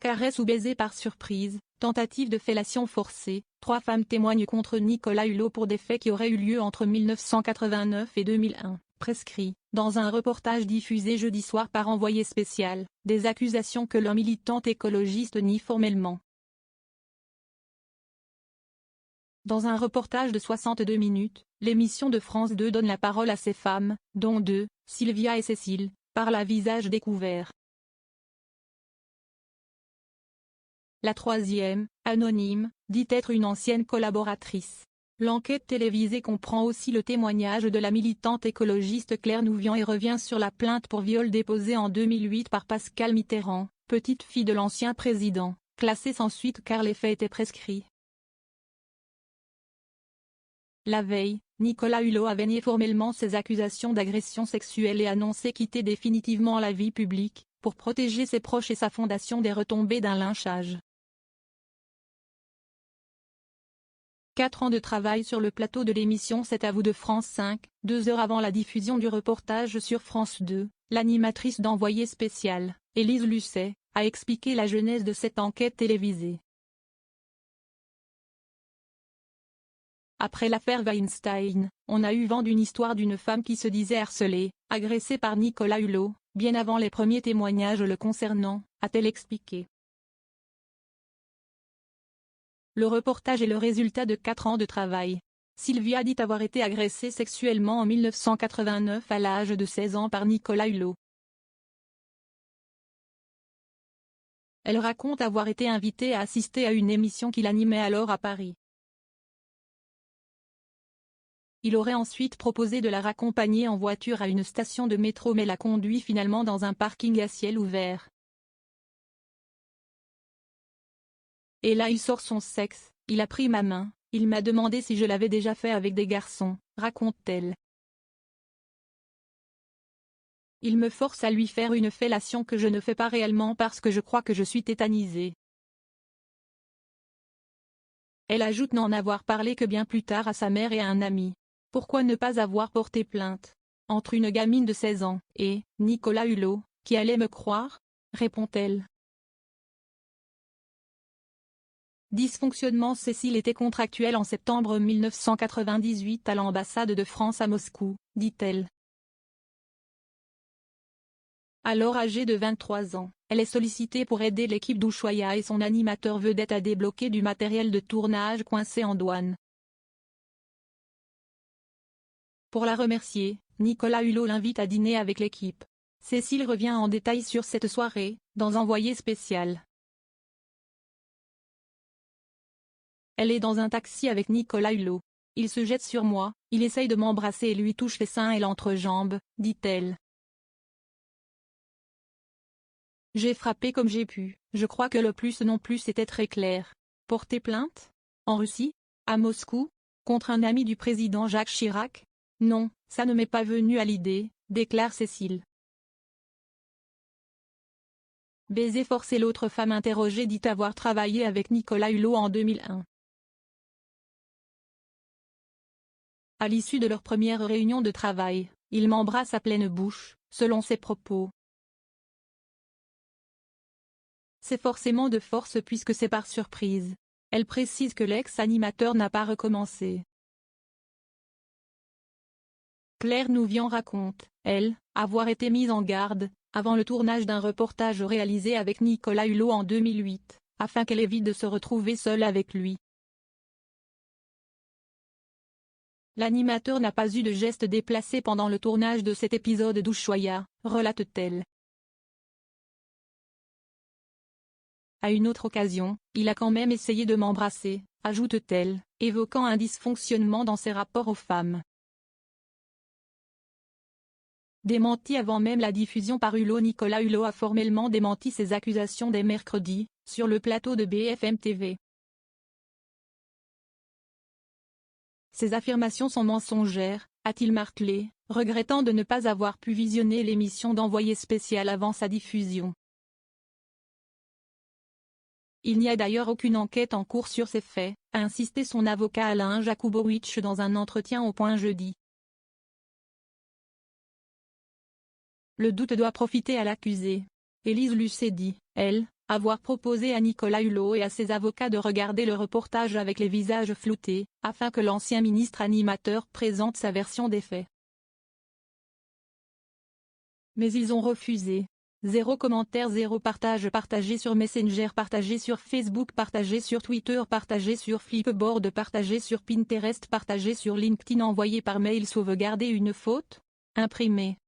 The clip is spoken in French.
caresse ou baiser par surprise, tentative de fellation forcée. 3 femmes témoignent contre Nicolas Hulot pour des faits qui auraient eu lieu entre 1989 et 2001, prescrit, dans un reportage diffusé jeudi soir par Envoyé spécial, des accusations que l'homme militant écologiste nie formellement. Dans un reportage de 62 minutes, l'émission de France 2 donne la parole à ces femmes, dont 2, Sylvia et Cécile, parlent à visage découvert. La troisième, anonyme, dit être une ancienne collaboratrice. L'enquête télévisée comprend aussi le témoignage de la militante écologiste Claire Nouvian et revient sur la plainte pour viol déposée en 2008 par Pascale Mitterrand, petite fille de l'ancien président, classée sans suite car les faits étaient prescrits. La veille, Nicolas Hulot avait nié formellement ses accusations d'agression sexuelle et annoncé quitter définitivement la vie publique, pour protéger ses proches et sa fondation des retombées d'un lynchage. 4 ans de travail sur le plateau de l'émission C'est à vous de France 5, 2 heures avant la diffusion du reportage sur France 2, l'animatrice d'Envoyé spécial, Élise Lucet, a expliqué la genèse de cette enquête télévisée. Après l'affaire Weinstein, on a eu vent d'une histoire d'une femme qui se disait harcelée, agressée par Nicolas Hulot, bien avant les premiers témoignages le concernant, a-t-elle expliqué. Le reportage est le résultat de 4 ans de travail. Sylvia dit avoir été agressée sexuellement en 1989 à l'âge de 16 ans par Nicolas Hulot. Elle raconte avoir été invitée à assister à une émission qu'il animait alors à Paris. Il aurait ensuite proposé de la raccompagner en voiture à une station de métro mais l'a conduit finalement dans un parking à ciel ouvert. Et là il sort son sexe, il a pris ma main, il m'a demandé si je l'avais déjà fait avec des garçons, raconte-t-elle. Il me force à lui faire une fellation que je ne fais pas réellement parce que je crois que je suis tétanisée. Elle ajoute n'en avoir parlé que bien plus tard à sa mère et à un ami. Pourquoi ne pas avoir porté plainte? Entre une gamine de 16 ans et Nicolas Hulot, qui allait me croire? Répond-elle. Dysfonctionnement. Cécile était contractuelle en septembre 1998 à l'ambassade de France à Moscou, dit-elle. Alors âgée de 23 ans, elle est sollicitée pour aider l'équipe d'Ushuaïa et son animateur vedette à débloquer du matériel de tournage coincé en douane. Pour la remercier, Nicolas Hulot l'invite à dîner avec l'équipe. Cécile revient en détail sur cette soirée, dans Envoyé spécial. Elle est dans un taxi avec Nicolas Hulot. Il se jette sur moi, il essaye de m'embrasser et lui touche les seins et l'entrejambe, dit-elle. J'ai frappé comme j'ai pu, je crois que le plus non plus c'était très clair. Porter plainte? En Russie? À Moscou? Contre un ami du président Jacques Chirac? Non, ça ne m'est pas venu à l'idée, déclare Cécile. Baiser forcé. L'autre femme interrogée dit avoir travaillé avec Nicolas Hulot en 2001. À l'issue de leur première réunion de travail, il m'embrasse à pleine bouche, selon ses propos. C'est forcément de force puisque c'est par surprise. Elle précise que l'ex-animateur n'a pas recommencé. Claire Nouvian raconte, elle, avoir été mise en garde, avant le tournage d'un reportage réalisé avec Nicolas Hulot en 2008, afin qu'elle évite de se retrouver seule avec lui. L'animateur n'a pas eu de geste déplacé pendant le tournage de cet épisode d'Ushuaïa, relate-t-elle. À une autre occasion, il a quand même essayé de m'embrasser, ajoute-t-elle, évoquant un dysfonctionnement dans ses rapports aux femmes. Démenti avant même la diffusion par Hulot. Nicolas Hulot a formellement démenti ces accusations dès mercredi, sur le plateau de BFM TV. Ces affirmations sont mensongères, a-t-il martelé, regrettant de ne pas avoir pu visionner l'émission d'Envoyé spécial avant sa diffusion. Il n'y a d'ailleurs aucune enquête en cours sur ces faits, a insisté son avocat Alain Jakubowicz dans un entretien au Point jeudi. Le doute doit profiter à l'accusée. Élise Lucet dit, elle, avoir proposé à Nicolas Hulot et à ses avocats de regarder le reportage avec les visages floutés, afin que l'ancien ministre animateur présente sa version des faits. Mais ils ont refusé. 0 commentaire, 0 partage, partagé sur Messenger, partagé sur Facebook, partagé sur Twitter, partagé sur Flipboard, partagé sur Pinterest, partagé sur LinkedIn, envoyé par mail, sauvegarder une faute, imprimé.